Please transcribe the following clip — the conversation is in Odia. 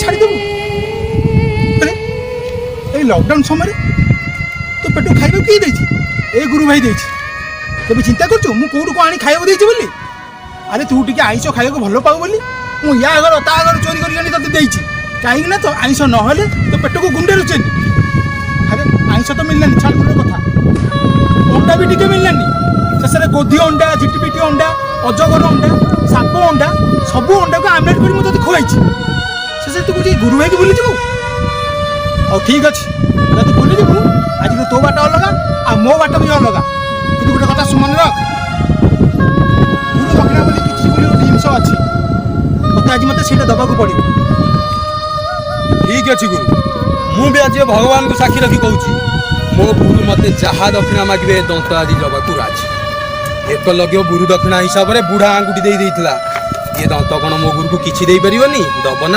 ଛାଡ଼ିଦେବୁ? এই লকডাউন সময় তো পেট খাইବାକୁ କିଏ ଦେଇଛି? এই ଗୁରୁ ଭାଇ ଦେଇଛି। କେବେ ଚିନ୍ତା କରୁଛୁ ମୁଁ କୋଉଠୁ କ'ଣ ଆଣି ଖାଇବାକୁ ଦେଇଛି ବୋଲି? ଆରେ ତୁ ଟିକେ ଆଇଁଷ ଖାଇବାକୁ ଭଲ ପାଉ ବୋଲି ମୁଁ ୟା ଘର ତା ଘର ଚୋରି କରିକି ଆଣି ତତେ ଦେଇଛି। କାହିଁକି ନା ତ ଆଇଁଷ ନହେଲେ ତୋ ପେଟକୁ ଗୁଣ୍ଡେ ରୁଚେନି। ଆରେ ଆଇଁଷ ତ ମିଳିଲାନି, ଛାଡ଼ ଦୂର କଥା, ଅଣ୍ଡା ବି ଟିକେ ମିଳିଲାନି। ଶେଷରେ ଗୋଧି ଅଣ୍ଡା, ଝିଟିପିଟି ଅଣ୍ଡା, ଅଜଗର ଅଣ୍ଡା, ସାପ ଅଣ୍ଡା, ସବୁ ଅଣ୍ଡାକୁ ଆମଲେଟ୍ କରି ମୁଁ ତତେ ଖୁଆଇଛି। ଶେଷରେ ତୁ କହୁଛି ଗୁରୁ ଭାଇକି ଭୁଲିଯିବୁ? ହଉ ଠିକ୍ ଅଛି, ଯଦି ଭୁଲିଯିବୁ ଆଜିରୁ ତୋ ବାଟ ଅଲଗା ଆଉ ମୋ ବାଟ ବି ଅଲଗା। କିନ୍ତୁ ଗୋଟେ କଥା ମନେ ରଖ, ଗୁରୁ ଦକ୍ଷିଣା ବୋଲି କିଛି ବୋଲି ଗୋଟେ ଜିନିଷ ଅଛି, ତତେ ଆଜି ମୋତେ ସେଇଟା ଦେବାକୁ ପଡ଼ିବ। ଠିକ୍ ଅଛି ଗୁରୁ, ମୁଁ ବି ଆଜି ଭଗବାନଙ୍କୁ ସାକ୍ଷୀ ରଖି କହୁଛି ମୋ ଗୁରୁ ମୋତେ ଯାହା ଦକ୍ଷିଣା ମାଗିବେ ଦନ୍ତ ଆଜି ଦେବାକୁ ରାଜି। ଏକଲବ୍ୟ ଗୁରୁ ଦକ୍ଷିଣା ହିସାବରେ ବୁଢ଼ା ଆଙ୍ଗୁଠି ଦେଇଥିଲା। ଏ ଦନ୍ତ କ'ଣ ମୋ ଗୁରୁକୁ କିଛି ଦେଇପାରିବନି? ଦବ ନା?